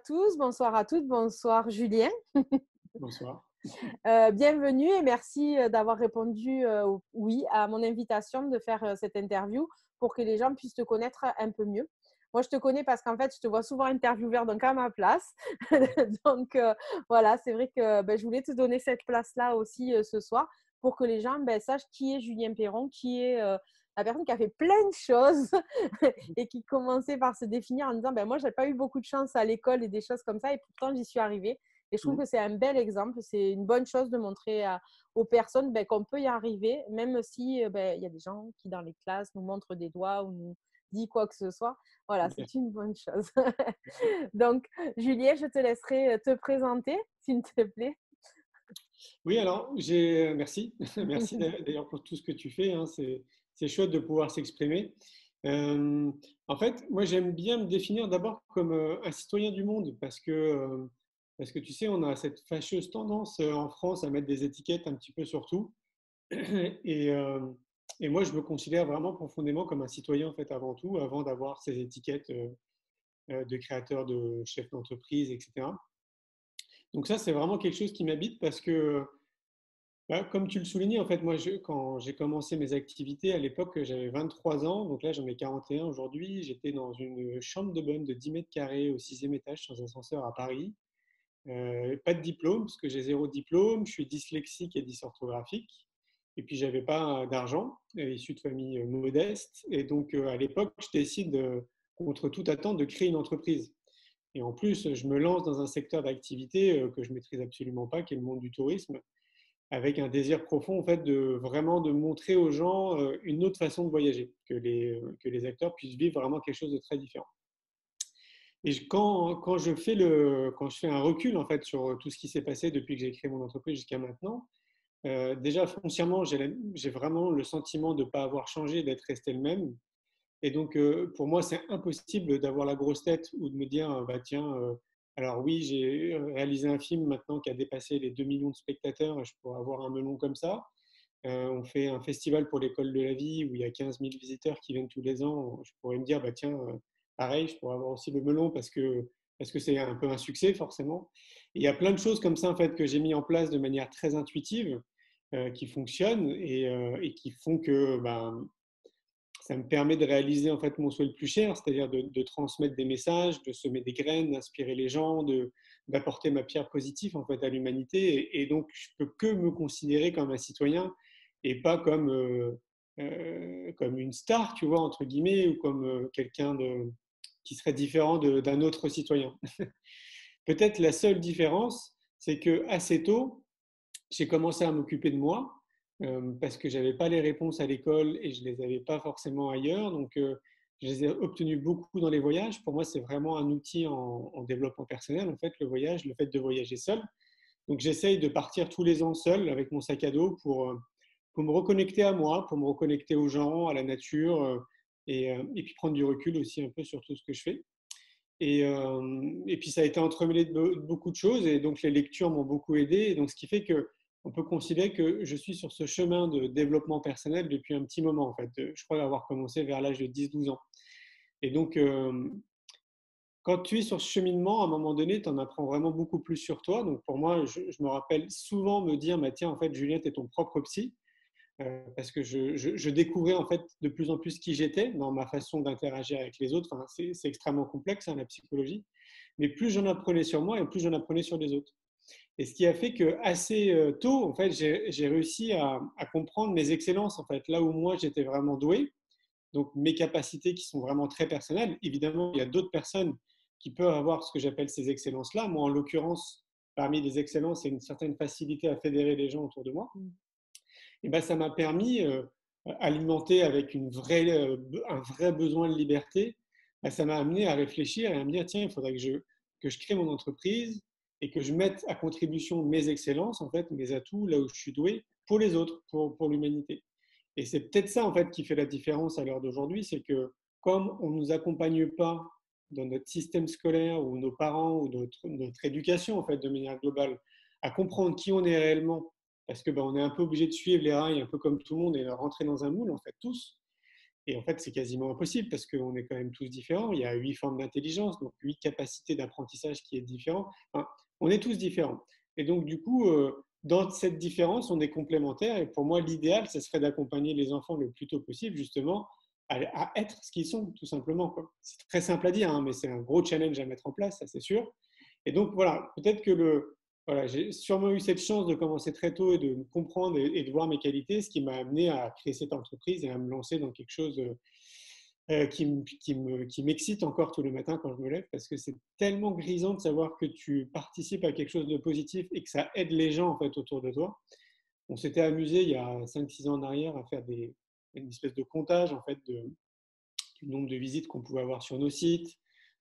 tous, bonsoir à toutes, bonsoir Julien. Bonsoir. Bienvenue et merci d'avoir répondu oui à mon invitation de faire cette interview pour que les gens puissent te connaître un peu mieux. Moi, je te connais parce qu'en fait, je te vois souvent intervieweur, donc à ma place. Donc, voilà, c'est vrai que je voulais te donner cette place-là aussi ce soir pour que les gens sachent qui est Julien Perron, qui est la personne qui a fait plein de choses et qui commençait par se définir en disant moi, j'ai pas eu beaucoup de chance à l'école et des choses comme ça et pourtant, j'y suis arrivée. Et je trouve que c'est un bel exemple, c'est une bonne chose de montrer aux personnes qu'on peut y arriver, même si il y a des gens qui dans les classes nous montrent des doigts ou nous disent quoi que ce soit. Voilà, Bien. c'est une bonne chose. Donc, Julien, je te laisserai te présenter, s'il te plaît. Oui, alors, merci. Merci d'ailleurs pour tout ce que tu fais, hein. C'est chouette de pouvoir s'exprimer. Euh, En fait, moi, j'aime bien me définir d'abord comme un citoyen du monde parce que tu sais, on a cette fâcheuse tendance en France à mettre des étiquettes un petit peu sur tout. Et, euh, et moi, je me considère vraiment profondément comme un citoyen, en fait, avant tout, avant d'avoir ces étiquettes de créateur, de chef d'entreprise, etc. Donc ça, c'est vraiment quelque chose qui m'habite parce que comme tu le soulignais, en fait, moi, quand j'ai commencé mes activités, à l'époque, j'avais 23 ans, donc là, j'en ai 41 aujourd'hui. J'étais dans une chambre de bonne de 10 mètres carrés au sixième étage, sans ascenseur à Paris. Pas de diplôme, parce que j'ai zéro diplôme. Je suis dyslexique et dysorthographique. Et puis, j'avais pas d'argent, issu de famille modeste. Et donc, à l'époque, je décide, contre toute attente, de créer une entreprise. Et en plus, je me lance dans un secteur d'activité que je maîtrise absolument pas, qui est le monde du tourisme, avec un désir profond en fait de vraiment de montrer aux gens une autre façon de voyager, que les acteurs puissent vivre vraiment quelque chose de très différent. Et quand je fais un recul en fait sur tout ce qui s'est passé depuis que j'ai créé mon entreprise jusqu'à maintenant, déjà foncièrement j'ai vraiment le sentiment de ne pas avoir changé, d'être resté le même. Et donc, pour moi, c'est impossible d'avoir la grosse tête ou de me dire, bah tiens, alors oui, j'ai réalisé un film maintenant qui a dépassé les 2 millions de spectateurs, je pourrais avoir un melon comme ça. On fait un festival pour l'école de la vie où il y a 15 000 visiteurs qui viennent tous les ans. Je pourrais me dire, bah tiens, pareil, je pourrais avoir aussi le melon parce que c'est un peu un succès forcément. Et il y a plein de choses comme ça en fait que j'ai mis en place de manière très intuitive qui fonctionnent et qui font que ça me permet de réaliser en fait mon souhait le plus cher, c'est-à-dire de transmettre des messages, de semer des graines, d'inspirer les gens, d'apporter ma pierre positive en fait à l'humanité. Et donc, je peux que me considérer comme un citoyen et pas comme une star, tu vois, entre guillemets, ou comme qui serait différent d'un autre citoyen. Peut-être la seule différence, c'est que assez tôt, j'ai commencé à m'occuper de moi parce que j'avais pas les réponses à l'école et je les avais pas forcément ailleurs. Donc, je les ai obtenues beaucoup dans les voyages. Pour moi, c'est vraiment un outil en développement personnel, en fait, le voyage, le fait de voyager seul. Donc, j'essaye de partir tous les ans seul avec mon sac à dos pour me reconnecter à moi, pour me reconnecter aux gens, à la nature et puis prendre du recul aussi un peu sur tout ce que je fais. Et puis ça a été entremêlé de beaucoup de choses et donc les lectures m'ont beaucoup aidé. Et donc ce qui fait que on peut considérer que je suis sur ce chemin de développement personnel depuis un petit moment en fait. Je crois avoir commencé vers l'âge de 10-12 ans. Et donc quand tu es sur ce cheminement, à un moment donné, tu en apprends vraiment beaucoup plus sur toi. Donc pour moi, je me rappelle souvent me dire, bah, tiens, en fait, Julien, tu es ton propre psy. Parce que je découvrais en fait de plus en plus qui j'étais dans ma façon d'interagir avec les autres. Enfin, c'est extrêmement complexe, hein, la psychologie. Mais plus j'en apprenais sur moi et plus j'en apprenais sur les autres. Et ce qui a fait que assez tôt, en fait, j'ai réussi à comprendre mes excellences. En fait, là où moi j'étais vraiment doué, donc mes capacités qui sont vraiment très personnelles. Évidemment, il y a d'autres personnes qui peuvent avoir ce que j'appelle ces excellences-là. Moi, en l'occurrence, parmi les excellences, c'est une certaine facilité à fédérer les gens autour de moi. Et ben, ça m'a permis, alimenté avec un vrai besoin de liberté, ben, ça m'a amené à réfléchir et à me dire, tiens, il faudrait que je crée mon entreprise et que je mette à contribution mes excellences, en fait, mes atouts, là où je suis doué, pour les autres, pour l'humanité. Et c'est peut-être ça, en fait, qui fait la différence à l'heure d'aujourd'hui, c'est que comme on ne nous accompagne pas dans notre système scolaire ou nos parents ou notre éducation, en fait, de manière globale, à comprendre qui on est réellement, parce que on est un peu obligé de suivre les rails, un peu comme tout le monde, et de rentrer dans un moule, en fait, tous. Et en fait, c'est quasiment impossible parce qu'on est quand même tous différents. Il y a 8 formes d'intelligence, donc 8 capacités d'apprentissage qui est différent. Enfin, on est tous différents. Et donc, du coup, dans cette différence, on est complémentaires. Et pour moi, l'idéal, ce serait d'accompagner les enfants le plus tôt possible, justement, à être ce qu'ils sont, tout simplement, quoi. C'est très simple à dire, hein, mais c'est un gros challenge à mettre en place, ça c'est sûr. Et donc, voilà, peut-être que voilà, j'ai sûrement eu cette chance de commencer très tôt et de me comprendre et de voir mes qualités, ce qui m'a amené à créer cette entreprise et à me lancer dans quelque chose qui m'excite encore tous les matins quand je me lève, parce que c'est tellement grisant de savoir que tu participes à quelque chose de positif et que ça aide les gens en fait autour de toi. On s'était amusé il y a 5-6 ans en arrière à faire une espèce de comptage en fait du nombre de visites qu'on pouvait avoir sur nos sites,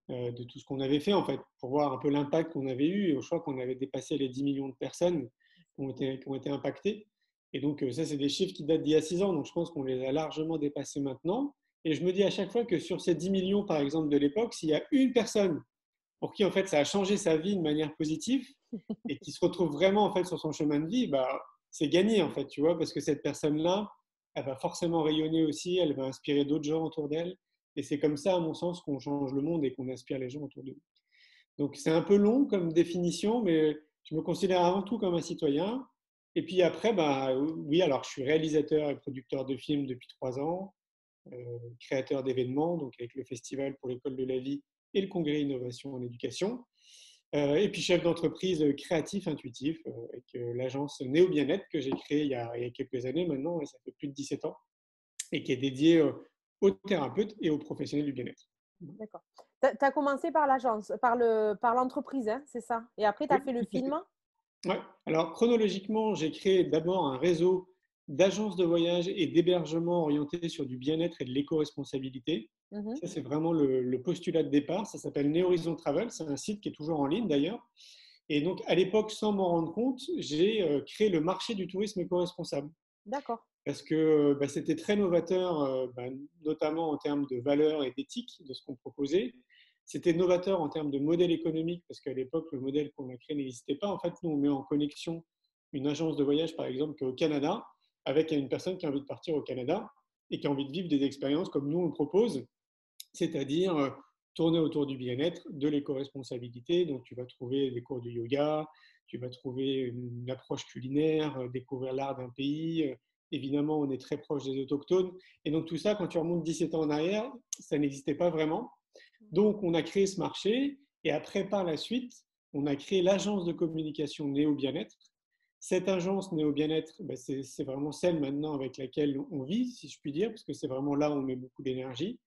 de tout ce qu'on avait fait en fait, pour voir un peu l'impact qu'on avait eu. Et je crois qu'on avait dépassé les 10 millions de personnes qui ont été impactées. Et donc ça, c'est des chiffres qui datent d'il y a 6 ans, donc je pense qu'on les a largement dépassés maintenant. Et je me dis à chaque fois que sur ces 10 millions, par exemple, de l'époque, s'il y a une personne pour qui en fait ça a changé sa vie de manière positive et qui se retrouve vraiment en fait sur son chemin de vie, bah, c'est gagné en fait, tu vois, parce que cette personne-là, elle va forcément rayonner aussi, elle va inspirer d'autres gens autour d'elle. Et c'est comme ça, à mon sens, qu'on change le monde et qu'on inspire les gens autour de nous. Donc c'est un peu long comme définition, mais je me considère avant tout comme un citoyen. Et puis après, bah, oui, alors je suis réalisateur et producteur de films depuis 3 ans, créateur d'événements, donc avec le Festival pour l'école de la vie et le Congrès Innovation en éducation. Et puis chef d'entreprise créatif intuitif avec l'agence Néo Bien-être que j'ai créée il y a quelques années maintenant, et ça fait plus de 17 ans, et qui est dédiée aux thérapeutes et aux professionnels du bien-être. D'accord. Tu as commencé par l'agence, par l'entreprise, hein, c'est ça? Et après, tu as Oui, fait le tout à fait. film? Ouais. Alors, chronologiquement, j'ai créé d'abord un réseau d'agences de voyage et d'hébergement orientés sur du bien-être et de l'éco-responsabilité. Mhm. Ça, c'est vraiment le postulat de départ. Ça s'appelle Neo Horizon Travel. C'est un site qui est toujours en ligne d'ailleurs. Et donc, à l'époque, sans m'en rendre compte, j'ai créé le marché du tourisme éco-responsable. D'accord. Parce que bah, c'était très novateur, bah, notamment en termes de valeurs et d'éthique de ce qu'on proposait. C'était novateur en termes de modèle économique, parce qu'à l'époque, le modèle qu'on a créé n'existait pas. En fait, nous, on met en connexion une agence de voyage, par exemple, qui est au Canada, avec une personne qui a envie de partir au Canada et qui a envie de vivre des expériences comme nous, on propose, c'est-à-dire tourner autour du bien-être, de l'éco-responsabilité. Donc, tu vas trouver des cours de yoga, tu vas trouver une approche culinaire, découvrir l'art d'un pays. Évidemment, on est très proche des autochtones. Et donc, tout ça, quand tu remontes 17 ans en arrière, ça n'existait pas vraiment. Donc, on a créé ce marché. Et après, par la suite, on a créé l'agence de communication Néo Bien-être. Cette agence Néo Bien-être, ben, c'est vraiment celle maintenant avec laquelle on vit, si je puis dire, parce que c'est vraiment là où on met beaucoup d'énergie.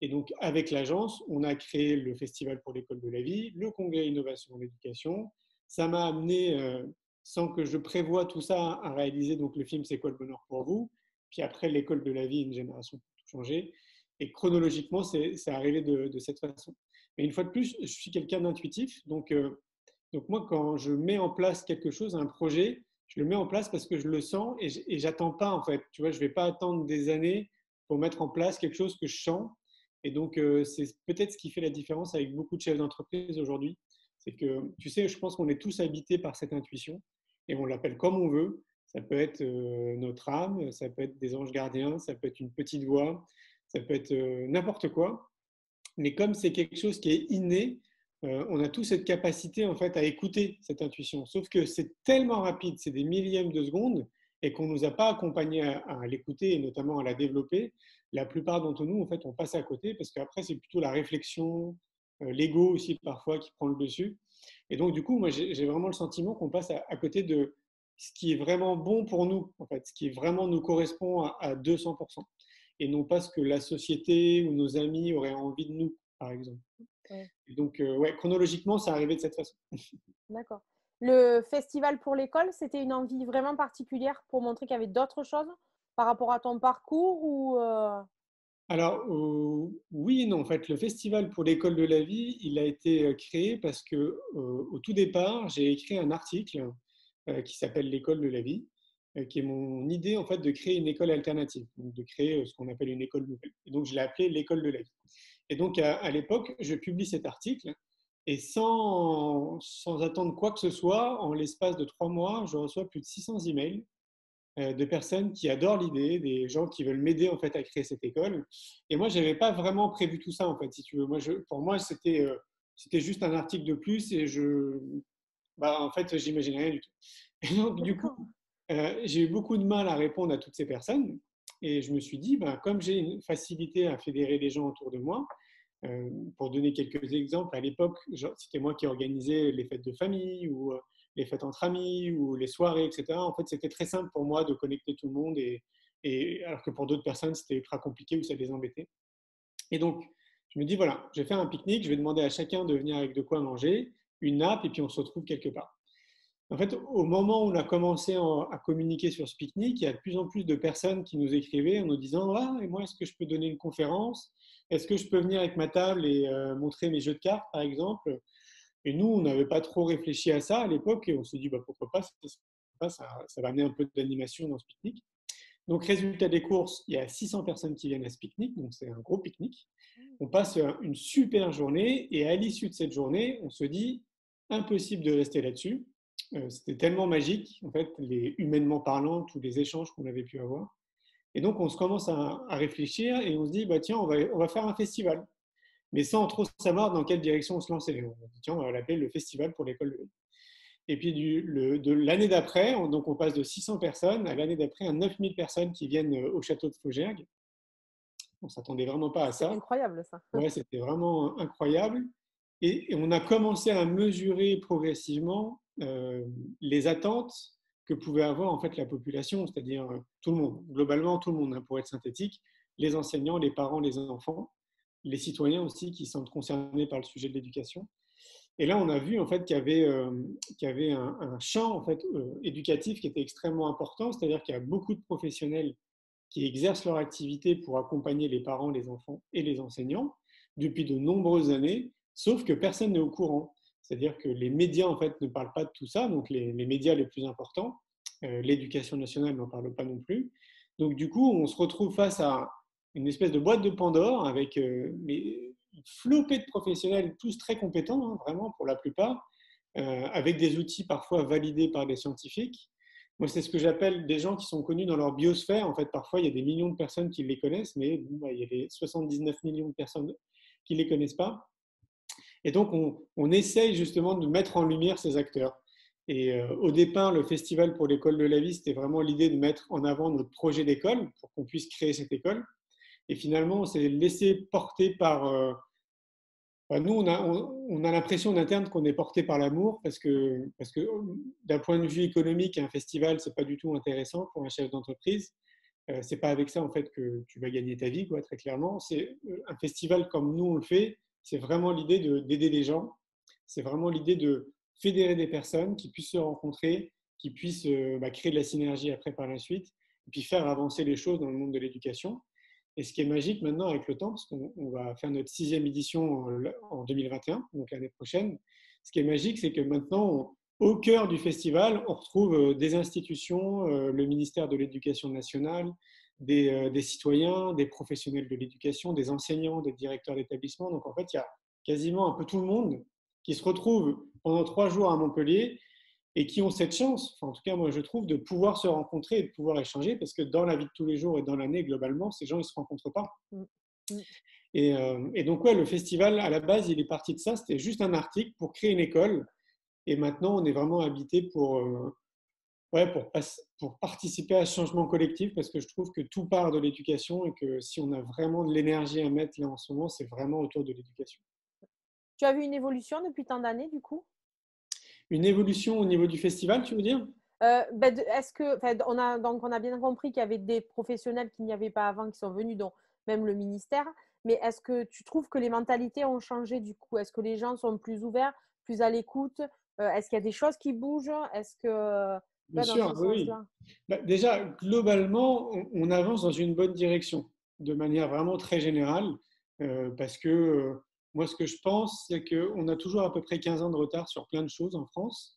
Et donc, avec l'agence, on a créé le Festival pour l'école de la vie, le Congrès Innovation en éducation. Ça m'a amené, sans que je prévoie tout ça, à réaliser donc le film C'est quoi le bonheur pour vous. Puis après, l'école de la vie, une génération pour tout changer. Et chronologiquement, c'est arrivé de cette façon. Mais une fois de plus, je suis quelqu'un d'intuitif. Donc moi, quand je mets en place quelque chose, un projet, je le mets en place parce que je le sens et j'attends pas en fait. Tu vois, je vais pas attendre des années pour mettre en place quelque chose que je sens. Et donc, c'est peut-être ce qui fait la différence avec beaucoup de chefs d'entreprise aujourd'hui. C'est que, tu sais, je pense qu'on est tous habités par cette intuition et on l'appelle comme on veut. Ça peut être notre âme, ça peut être des anges gardiens, ça peut être une petite voix, ça peut être n'importe quoi. Mais comme c'est quelque chose qui est inné, on a tous cette capacité en fait à écouter cette intuition. Sauf que c'est tellement rapide, c'est des millièmes de seconde, et qu'on ne nous a pas accompagnés à l'écouter et notamment à la développer. La plupart d'entre nous, en fait, on passe à côté parce qu'après, c'est plutôt la réflexion, l'ego aussi parfois qui prend le dessus. Et donc, du coup, moi, j'ai vraiment le sentiment qu'on passe à côté de ce qui est vraiment bon pour nous, en fait, ce qui vraiment nous correspond à 200%, et non pas ce que la société ou nos amis auraient envie de nous, par exemple. Ouais, Et donc, ouais, chronologiquement, c'est arrivé de cette façon. d'accord. Le festival pour l'école, c'était une envie vraiment particulière pour montrer qu'il y avait d'autres choses par rapport à ton parcours ou Alors, oui et non. En fait, le Festival pour l'école de la vie, il a été créé parce que, au tout départ, j'ai écrit un article qui s'appelle L'école de la vie, qui est mon idée en fait de créer une école alternative, donc de créer ce qu'on appelle une école nouvelle. Et donc, je l'ai appelé l'école de la vie. Et donc, à l'époque, je publie cet article et sans attendre quoi que ce soit, en l'espace de 3 mois, je reçois plus de 600 emails de personnes qui adorent l'idée, des gens qui veulent m'aider en fait à créer cette école. Et moi, je n'avais pas vraiment prévu tout ça en fait, si tu veux. Pour moi, c'était juste un article de plus et en fait, j'imaginais rien du tout. Et donc, du coup, D'accord. j'ai eu beaucoup de mal à répondre à toutes ces personnes. Et je me suis dit, comme j'ai une facilité à fédérer les gens autour de moi, pour donner quelques exemples, à l'époque, c'était moi qui organisais les fêtes de famille ou les fêtes entre amis ou les soirées, etc. En fait, c'était très simple pour moi de connecter tout le monde alors que pour d'autres personnes, c'était ultra compliqué ou ça les embêtait. Et donc, je me dis, voilà, je vais faire un pique-nique, je vais demander à chacun de venir avec de quoi manger, une nappe, et puis on se retrouve quelque part. En fait, au moment où on a commencé à communiquer sur ce pique-nique, il y a de plus en plus de personnes qui nous écrivaient en nous disant: ah, et moi, est-ce que je peux donner une conférence? Est-ce que je peux venir avec ma table et montrer mes jeux de cartes, par exemple? Et nous, on n'avait pas trop réfléchi à ça à l'époque et on s'est dit: pourquoi pas, ça va amener un peu d'animation dans ce pique-nique. Donc, résultat des courses, il y a 600 personnes qui viennent à ce pique-nique, donc c'est un gros pique-nique. On passe une super journée et à l'issue de cette journée, on se dit: impossible de rester là-dessus. C'était tellement magique, en fait, humainement parlant, tous les échanges qu'on avait pu avoir. Et donc, on se commence à réfléchir et on se dit, tiens, on va faire un festival, mais sans trop savoir dans quelle direction on se lançait. On se dit, tiens, on va l'appeler le Festival pour l'école de vie. Et puis, de l'année d'après, donc on passe de 600 personnes à l'année d'après à 9000 personnes qui viennent au château de Flaugergue. On ne s'attendait vraiment pas à C'est ça. incroyable ça. Ouais, c'était vraiment incroyable. Et on a commencé à mesurer progressivement les attentes que pouvait avoir en fait la population, c'est-à-dire tout le monde, globalement tout le monde, hein, pour être synthétique, les enseignants, les parents, les enfants, les citoyens aussi qui sont concernés par le sujet de l'éducation. Et là, on a vu en fait qu'il y avait un champ en fait éducatif qui était extrêmement important, c'est-à-dire qu'il y a beaucoup de professionnels qui exercent leur activité pour accompagner les parents, les enfants et les enseignants depuis de nombreuses années, sauf que personne n'est au courant. C'est-à-dire que les médias en fait ne parlent pas de tout ça, donc les médias les plus importants, l'éducation nationale n'en parle pas non plus. Donc du coup, on se retrouve face à une espèce de boîte de Pandore avec une flopée de professionnels, tous très compétents, hein, vraiment pour la plupart, avec des outils parfois validés par des scientifiques. Moi, c'est ce que j'appelle des gens qui sont connus dans leur biosphère. En fait, parfois, il y a des millions de personnes qui les connaissent, mais il y a les 79 millions de personnes qui ne les connaissent pas. Et donc, on essaye justement de mettre en lumière ces acteurs. Et au départ, le Festival pour l'école de la vie, c'était vraiment l'idée de mettre en avant notre projet d'école pour qu'on puisse créer cette école. Et finalement, on s'est laissé porter par, nous, on a l'impression en interne qu'on est porté par l'amour parce que d'un point de vue économique, un festival, c'est pas du tout intéressant pour un chef d'entreprise. C'est pas avec ça en fait que tu vas gagner ta vie, quoi, très clairement. C'est un festival comme nous on le fait. C'est vraiment l'idée d'aider les gens. C'est vraiment l'idée de fédérer des personnes qui puissent se rencontrer, qui puissent créer de la synergie après par la suite, et puis faire avancer les choses dans le monde de l'éducation. Et ce qui est magique maintenant avec le temps, parce qu'on va faire notre 6e édition en 2021, donc l'année prochaine, ce qui est magique, c'est que maintenant, au cœur du festival, on retrouve des institutions, le ministère de l'Éducation nationale, des citoyens, des professionnels de l'éducation, des enseignants, des directeurs d'établissement. Donc en fait, il y a quasiment un peu tout le monde qui se retrouve pendant 3 jours à Montpellier et qui ont cette chance, enfin, en tout cas moi je trouve, de pouvoir se rencontrer et de pouvoir échanger, parce que dans la vie de tous les jours et dans l'année, globalement, ces gens, ils ne se rencontrent pas. Mm. Mm. Et donc, ouais, le festival, à la base, il est parti de ça, c'était juste un article pour créer une école, et maintenant, on est vraiment habité pour participer à ce changement collectif, parce que je trouve que tout part de l'éducation, et que si on a vraiment de l'énergie à mettre là en ce moment, c'est vraiment autour de l'éducation. Tu as vu une évolution depuis tant d'années du coup? Une évolution au niveau du festival, tu veux dire? Est-ce que, on a bien compris qu'il y avait des professionnels qu'il n'y avait pas avant qui sont venus, dont même le ministère. Mais est-ce que tu trouves que les mentalités ont changé du coup? Est-ce que les gens sont plus ouverts, plus à l'écoute? Est-ce qu'il y a des choses qui bougent? Est-ce que, Bien dans sûr, ce oui. sens-là? Déjà, globalement, on avance dans une bonne direction, de manière vraiment très générale, parce que moi, ce que je pense, c'est qu'on a toujours à peu près 15 ans de retard sur plein de choses en France,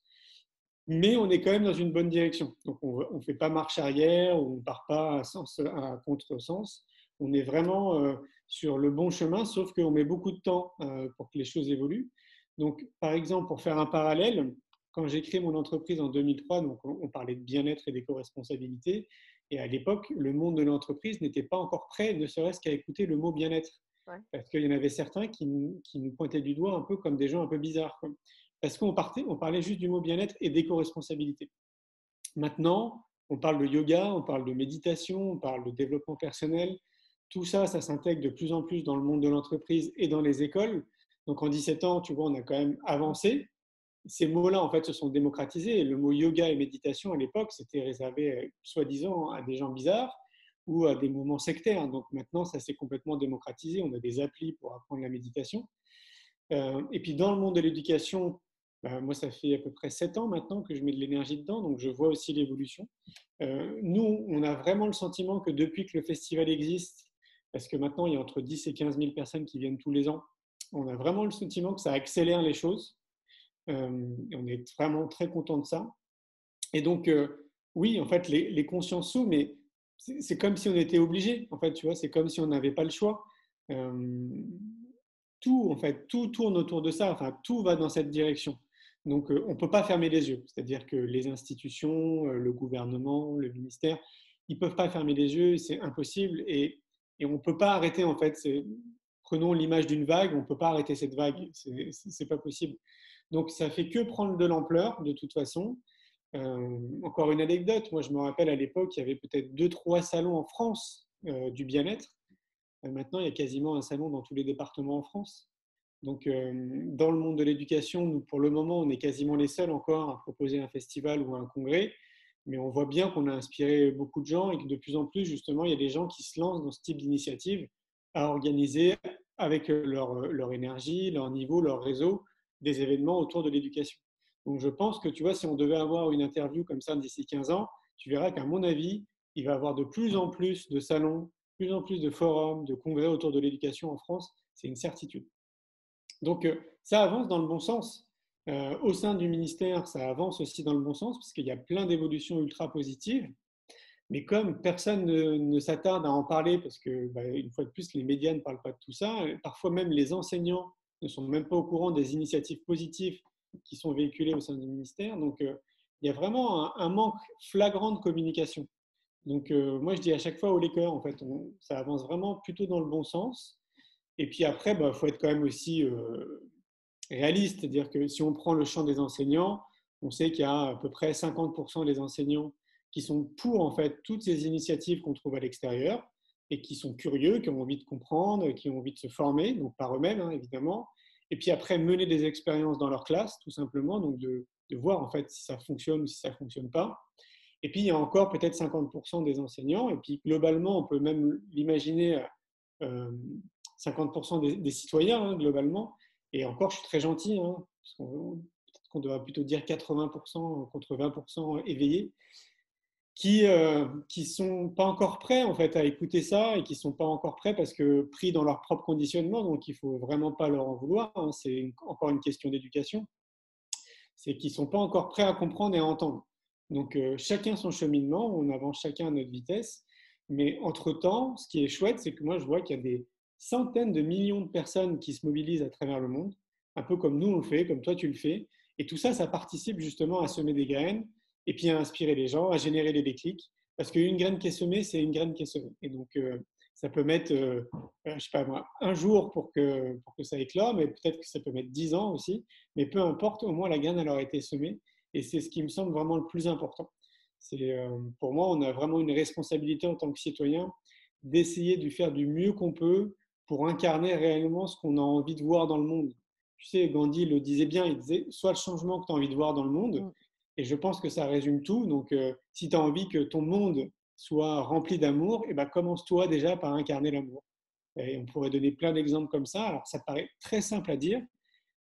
mais on est quand même dans une bonne direction. Donc, on ne fait pas marche arrière, on ne part pas à contresens. On est vraiment sur le bon chemin, sauf qu'on met beaucoup de temps pour que les choses évoluent. Donc, par exemple, pour faire un parallèle, quand j'ai créé mon entreprise en 2003, donc on parlait de bien-être et d'éco-responsabilité. Et à l'époque, le monde de l'entreprise n'était pas encore prêt, ne serait-ce qu'à écouter le mot bien-être. Ouais. Parce qu'il y en avait certains qui nous pointaient du doigt un peu comme des gens un peu bizarres, quoi. Parce on parlait juste du mot bien-être et d'éco-responsabilité. Maintenant, on parle de yoga, on parle de méditation, on parle de développement personnel. Tout ça, ça s'intègre de plus en plus dans le monde de l'entreprise et dans les écoles. Donc en 17 ans, tu vois, on a quand même avancé. Ces mots-là, en fait, se sont démocratisés. Le mot yoga et méditation, à l'époque, c'était réservé, soi-disant, à des gens bizarres ou à des mouvements sectaires. Donc maintenant, ça s'est complètement démocratisé. On a des applis pour apprendre la méditation. Et puis dans le monde de l'éducation, moi, ça fait à peu près 7 ans maintenant que je mets de l'énergie dedans, donc je vois aussi l'évolution. Nous, on a vraiment le sentiment que depuis que le festival existe, parce que maintenant, il y a entre 10 et 15 000 personnes qui viennent tous les ans, on a vraiment le sentiment que ça accélère les choses. Et on est vraiment très content de ça. Et donc, oui, en fait, les consciences s'ouvrent, mais c'est comme si on était obligé. En fait, tu vois, c'est comme si on n'avait pas le choix. Euh, Tout, en fait, tout tourne autour de ça. Enfin, tout va dans cette direction. Donc, on ne peut pas fermer les yeux. C'est-à-dire que les institutions, le gouvernement, le ministère, ils ne peuvent pas fermer les yeux. C'est impossible. Et on ne peut pas arrêter, en fait. Prenons l'image d'une vague. On ne peut pas arrêter cette vague. C'est pas possible. Donc, ça fait que prendre de l'ampleur, de toute façon. Encore une anecdote. Moi, je me rappelle à l'époque, il y avait peut-être 2, 3 salons en France du bien-être. Maintenant, il y a quasiment un salon dans tous les départements en France. Donc, dans le monde de l'éducation, nous, pour le moment, on est quasiment les seuls encore à proposer un festival ou un congrès. Mais on voit bien qu'on a inspiré beaucoup de gens et que de plus en plus, justement, il y a des gens qui se lancent dans ce type d'initiative à organiser avec leur énergie, leur niveau, leur réseau, des événements autour de l'éducation. Donc, je pense que, tu vois, si on devait avoir une interview comme ça d'ici 15 ans, tu verras qu'à mon avis, il va y avoir de plus en plus de salons, plus en plus de forums, de congrès autour de l'éducation en France. C'est une certitude. Donc, ça avance dans le bon sens. Au sein du ministère, ça avance aussi dans le bon sens, parce qu'il y a plein d'évolutions ultra positives. Mais comme personne ne s'attarde à en parler, parce que, une fois de plus, les médias ne parlent pas de tout ça, parfois même les enseignants ne sont même pas au courant des initiatives positives qui sont véhiculées au sein du ministère. Donc, il y a vraiment un manque flagrant de communication. Donc, moi, je dis à chaque fois au les cœurs, en fait, ça avance vraiment plutôt dans le bon sens. Et puis après, faut être quand même aussi réaliste, c'est-à-dire que si on prend le champ des enseignants, on sait qu'il y a à peu près 50% des enseignants qui sont pour en fait toutes ces initiatives qu'on trouve à l'extérieur et qui sont curieux, qui ont envie de comprendre, qui ont envie de se former, donc par eux-mêmes hein, évidemment. Et puis après mener des expériences dans leur classe, tout simplement, donc de voir en fait si ça fonctionne ou si ça fonctionne pas. Et puis il y a encore peut-être 50% des enseignants. Et puis globalement, on peut même l'imaginer 50% des citoyens, hein, globalement. Et encore, je suis très gentil, hein, parce peut-être qu'on doit plutôt dire 80% contre 20% éveillés, qui sont pas encore prêts en fait à écouter ça et qui sont pas encore prêts parce que pris dans leur propre conditionnement, donc il faut vraiment pas leur en vouloir. Hein, c'est encore une question d'éducation. C'est qu'ils sont pas encore prêts à comprendre et à entendre. Donc chacun son cheminement, on avance chacun à notre vitesse. Mais entre-temps, ce qui est chouette, c'est que moi, je vois qu'il y a des centaines de millions de personnes qui se mobilisent à travers le monde, un peu comme nous on le fait, comme toi tu le fais. Et tout ça, ça participe justement à semer des graines et puis à inspirer les gens, à générer des déclics. Parce qu'une graine qui est semée, c'est une graine qui est semée. Et donc, ça peut mettre, je sais pas moi, un jour pour que ça éclore, mais peut-être que ça peut mettre 10 ans aussi. Mais peu importe, au moins la graine, elle aura été semée. Et c'est ce qui me semble vraiment le plus important. Pour moi, on a vraiment une responsabilité en tant que citoyen d'essayer de faire du mieux qu'on peut pour incarner réellement ce qu'on a envie de voir dans le monde. Tu sais, Gandhi le disait bien, il disait, sois le changement que tu as envie de voir dans le monde. Et je pense que ça résume tout. Donc, si tu as envie que ton monde soit rempli d'amour, commence-toi déjà par incarner l'amour. Et on pourrait donner plein d'exemples comme ça. Alors, ça paraît très simple à dire,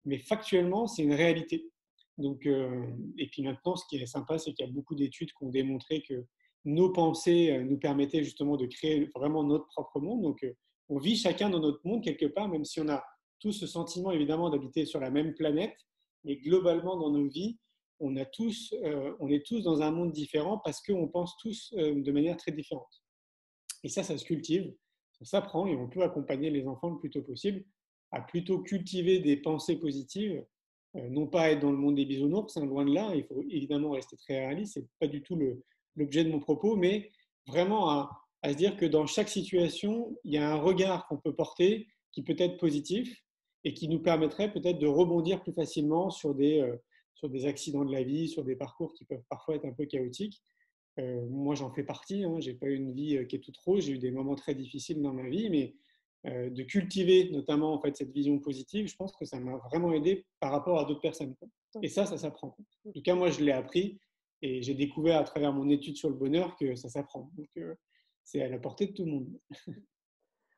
mais factuellement, c'est une réalité. Donc, et puis maintenant, ce qui est sympa, c'est qu'il y a beaucoup d'études qui ont démontré que nos pensées nous permettaient justement de créer vraiment notre propre monde. Donc, on vit chacun dans notre monde quelque part, même si on a tous ce sentiment évidemment d'habiter sur la même planète, mais globalement dans nos vies, on est tous dans un monde différent parce qu'on pense tous de manière très différente. Et ça se cultive, ça s'apprend et on peut accompagner les enfants le plus tôt possible à plutôt cultiver des pensées positives non pas être dans le monde des bisounours, hein, loin de là, il faut évidemment rester très réaliste, c'est pas du tout l'objet de mon propos, mais vraiment à se dire que dans chaque situation, il y a un regard qu'on peut porter qui peut être positif et qui nous permettrait peut-être de rebondir plus facilement sur des accidents de la vie, sur des parcours qui peuvent parfois être un peu chaotiques. Moi, j'en fais partie, hein, j'ai pas eu une vie qui est toute rose, j'ai eu des moments très difficiles dans ma vie, mais de cultiver notamment en fait, cette vision positive, je pense que ça m'a vraiment aidé par rapport à d'autres personnes, quoi. Et ça s'apprend. En tout cas, moi, je l'ai appris et j'ai découvert à travers mon étude sur le bonheur que ça s'apprend. Donc, c'est à la portée de tout le monde.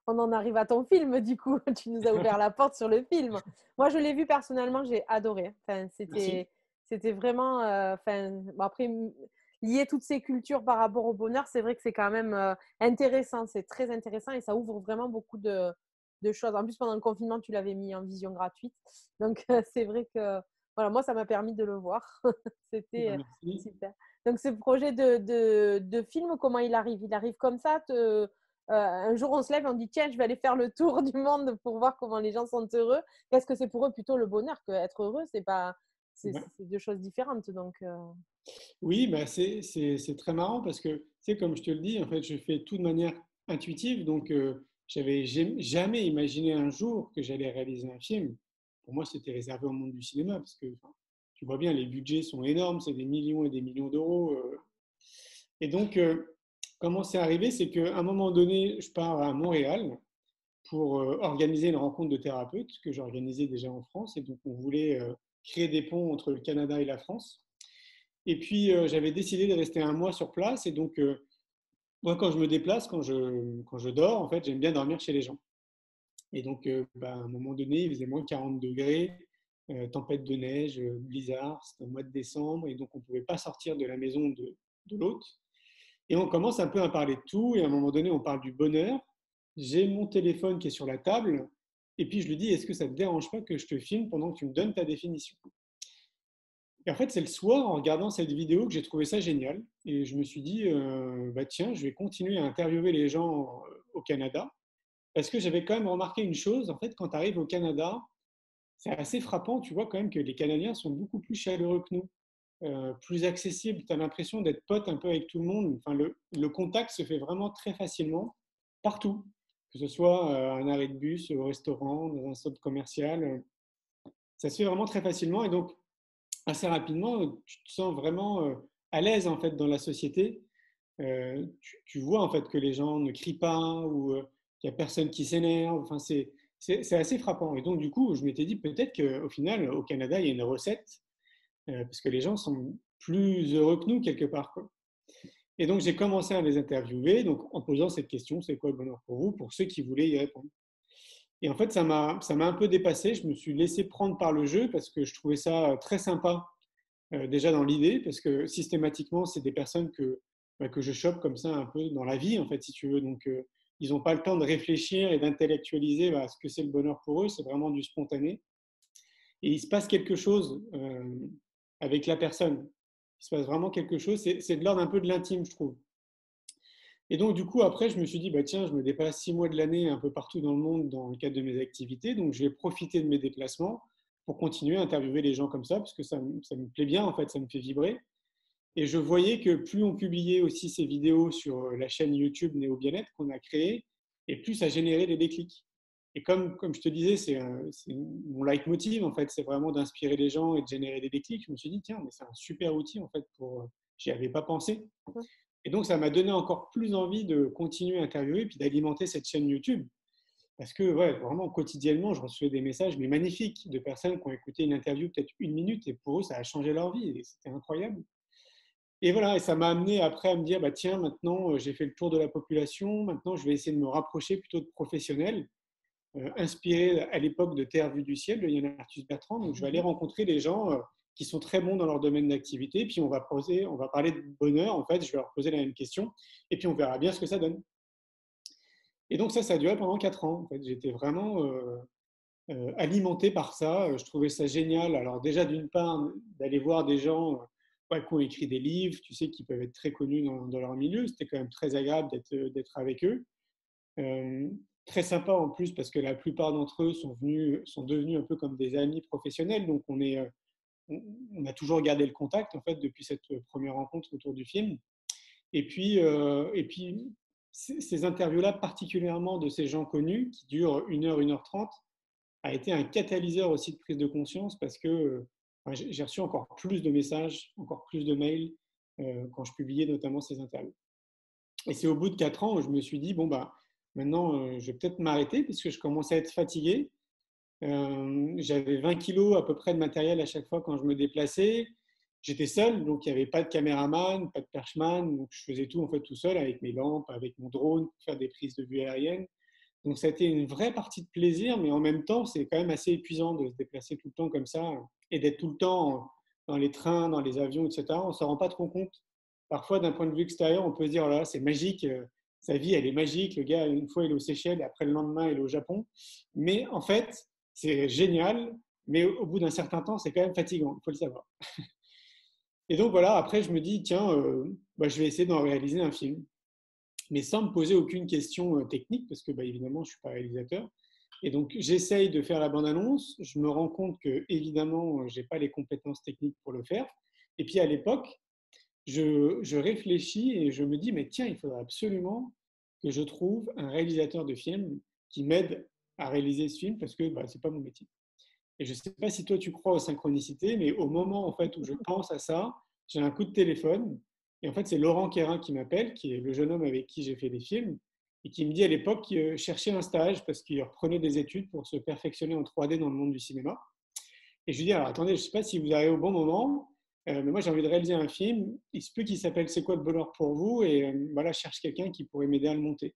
On en arrive à ton film, du coup. Tu nous as ouvert la porte sur le film. Moi, je l'ai vu personnellement, j'ai adoré. Enfin, Merci. c'était vraiment. Enfin, bon, après, lier toutes ces cultures par rapport au bonheur, c'est vrai que c'est quand même intéressant. C'est très intéressant et ça ouvre vraiment beaucoup de choses. En plus, pendant le confinement, tu l'avais mis en vision gratuite. Donc, c'est vrai que voilà, moi, ça m'a permis de le voir. C'était Merci. super. Donc, ce projet de film, comment il arrive? Il arrive comme ça, un jour, on se lève et on dit tiens, je vais aller faire le tour du monde pour voir comment les gens sont heureux. Qu'est-ce que c'est pour eux plutôt le bonheur que être heureux? C'est pas, Ouais. c'est deux choses différentes. Donc, Oui, bah c'est très marrant parce que, tu sais, comme je te le dis, en fait, je fais tout de manière intuitive. Donc, j'avais jamais imaginé un jour que j'allais réaliser un film. Pour moi, c'était réservé au monde du cinéma parce que, enfin, tu vois bien, les budgets sont énormes, c'est des millions et des millions d'euros. Et donc, comment c'est arrivé? C'est qu'à un moment donné, je pars à Montréal pour organiser une rencontre de thérapeutes que j'organisais déjà en France. Et donc, on voulait créer des ponts entre le Canada et la France. Et puis, j'avais décidé de rester un mois sur place. Et donc, moi, quand je me déplace, quand je dors, en fait, j'aime bien dormir chez les gens. Et donc, bah, à un moment donné, il faisait moins 40 degrés, tempête de neige, blizzard, c'était au mois de décembre. Et donc, on ne pouvait pas sortir de la maison de l'hôte. Et on commence un peu à parler de tout. Et à un moment donné, on parle du bonheur. J'ai mon téléphone qui est sur la table. Et puis, je lui dis, est-ce que ça ne te dérange pas que je te filme pendant que tu me donnes ta définition? Et en fait, c'est le soir, en regardant cette vidéo, que j'ai trouvé ça génial. Et je me suis dit, bah tiens, je vais continuer à interviewer les gens au Canada. Parce que j'avais quand même remarqué une chose, en fait, quand tu arrives au Canada, c'est assez frappant, tu vois quand même que les Canadiens sont beaucoup plus chaleureux que nous, plus accessibles. Tu as l'impression d'être pote un peu avec tout le monde. Enfin, le contact se fait vraiment très facilement, partout. Que ce soit un arrêt de bus, au restaurant, dans un centre commercial. Ça se fait vraiment très facilement. Et donc, assez rapidement, tu te sens vraiment à l'aise en fait dans la société. Tu vois en fait que les gens ne crient pas ou qu'il n'y a personne qui s'énerve. Enfin, c'est assez frappant. Et donc du coup, je m'étais dit peut-être qu'au final, au Canada, il y a une recette parce que les gens sont plus heureux que nous quelque part, quoi. Et donc j'ai commencé à les interviewer, donc en posant cette question, c'est quoi le bonheur pour vous, pour ceux qui voulaient y répondre. Et en fait, ça m'a un peu dépassé. Je me suis laissé prendre par le jeu parce que je trouvais ça très sympa déjà dans l'idée, parce que systématiquement, c'est des personnes bah, que je chope comme ça un peu dans la vie, en fait, si tu veux. Donc, ils n'ont pas le temps de réfléchir et d'intellectualiser bah, ce que c'est le bonheur pour eux, c'est vraiment du spontané. Et il se passe quelque chose avec la personne. Il se passe vraiment quelque chose, c'est de l'ordre un peu de l'intime, je trouve. Et donc, du coup, après, je me suis dit, bah, tiens, je me déplace 6 mois de l'année un peu partout dans le monde dans le cadre de mes activités. Donc, je vais profiter de mes déplacements pour continuer à interviewer les gens comme ça, parce que ça me plaît bien, en fait, ça me fait vibrer. Et je voyais que plus on publiait aussi ces vidéos sur la chaîne YouTube Néo Bien-être qu'on a créée, et plus ça générait des déclics. Et comme je te disais, c'est mon leitmotiv, en fait, c'est vraiment d'inspirer les gens et de générer des déclics. Je me suis dit, tiens, mais c'est un super outil, en fait, j'y avais pas pensé. Et donc, ça m'a donné encore plus envie de continuer à interviewer et puis d'alimenter cette chaîne YouTube. Parce que, ouais, vraiment, quotidiennement, je recevais des messages mais magnifiques de personnes qui ont écouté une interview peut-être 1 minute et pour eux, ça a changé leur vie et c'était incroyable. Et voilà, et ça m'a amené après à me dire, bah, tiens, maintenant, j'ai fait le tour de la population, maintenant, je vais essayer de me rapprocher plutôt de professionnels, inspiré à l'époque de Terre vue du ciel de Yann Arthus Bertrand. Donc, je vais aller rencontrer des gens qui sont très bons dans leur domaine d'activité, puis on va parler de bonheur, en fait, je vais leur poser la même question, et puis on verra bien ce que ça donne. Et donc ça a duré pendant 4 ans. En fait. J'étais vraiment alimenté par ça. Je trouvais ça génial. Alors déjà, d'une part, d'aller voir des gens ouais, qui ont écrit des livres, tu sais, qui peuvent être très connus dans leur milieu. C'était quand même très agréable d'être avec eux. très sympa en plus parce que la plupart d'entre eux sont devenus un peu comme des amis professionnels. Donc, on a toujours gardé le contact en fait depuis cette première rencontre autour du film. Et puis ces interviews-là, particulièrement de ces gens connus, qui durent 1 heure, 1 heure 30, a été un catalyseur aussi de prise de conscience parce que j'ai reçu encore plus de messages, encore plus de mails quand je publiais notamment ces interviews. Et c'est au bout de 4 ans où je me suis dit, bon, bah, maintenant, je vais peut-être m'arrêter puisque je commençais à être fatigué. J'avais 20 kilos à peu près de matériel à chaque fois quand je me déplaçais. J'étais seul, donc il n'y avait pas de caméraman, pas de perchman. Donc je faisais tout en fait tout seul avec mes lampes, avec mon drone pour faire des prises de vue aériennes. Donc ça a été une vraie partie de plaisir, mais en même temps, c'est quand même assez épuisant de se déplacer tout le temps comme ça et d'être tout le temps dans les trains, dans les avions, etc. On ne s'en rend pas trop compte. Parfois, d'un point de vue extérieur, on peut se dire, oh là, c'est magique, sa vie, elle est magique. Le gars, une fois, il est aux Seychelles, et après, le lendemain, il est au Japon. Mais en fait, c'est génial, mais au bout d'un certain temps, c'est quand même fatigant, il faut le savoir. Et donc voilà, après, je me dis, tiens, bah, je vais essayer d'en réaliser un film, mais sans me poser aucune question technique, parce que bah, évidemment, je ne suis pas réalisateur. Et donc, j'essaye de faire la bande-annonce. Je me rends compte que, évidemment, je n'ai pas les compétences techniques pour le faire. Et puis, à l'époque, je réfléchis et je me dis, mais tiens, il faudrait absolument que je trouve un réalisateur de film qui m'aide à réaliser ce film, parce que bah, ce n'est pas mon métier. Et je ne sais pas si toi tu crois aux synchronicités, mais au moment en fait où je pense à ça, j'ai un coup de téléphone. Et en fait, c'est Laurent Quérin qui m'appelle, qui est le jeune homme avec qui j'ai fait des films, et qui me dit à l'époque qu'il cherchait un stage parce qu'il reprenait des études pour se perfectionner en 3D dans le monde du cinéma. Et je lui dis, alors attendez, je ne sais pas si vous arrivez au bon moment, mais moi j'ai envie de réaliser un film. Il se peut qu'il s'appelle C'est quoi le bonheur pour vous? Et voilà, je cherche quelqu'un qui pourrait m'aider à le monter.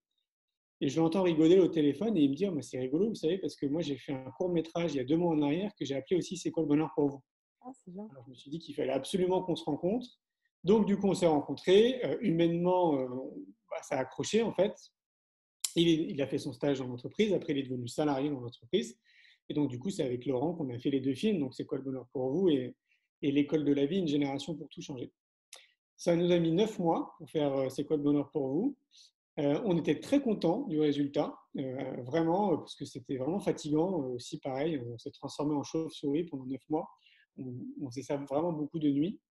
Et je l'entends rigoler au téléphone et il me dit, oh, mais c'est rigolo, vous savez, parce que moi j'ai fait un court métrage il y a 2 mois en arrière que j'ai appelé aussi C'est quoi le bonheur pour vous? Ah, c'est bien. Alors je me suis dit qu'il fallait absolument qu'on se rencontre. Donc du coup on s'est rencontrés. Humainement, bah, ça a accroché en fait. Il a fait son stage dans l'entreprise, après il est devenu salarié dans l'entreprise. Et donc du coup c'est avec Laurent qu'on a fait les 2 films, donc C'est quoi le bonheur pour vous et L'école de la vie, une génération pour tout changer. Ça nous a mis 9 mois pour faire C'est quoi le bonheur pour vous? On était très contents du résultat, vraiment, parce que c'était vraiment fatigant aussi, pareil. On s'est transformé en chauve-souris pendant 9 mois. On faisait ça vraiment beaucoup de nuits.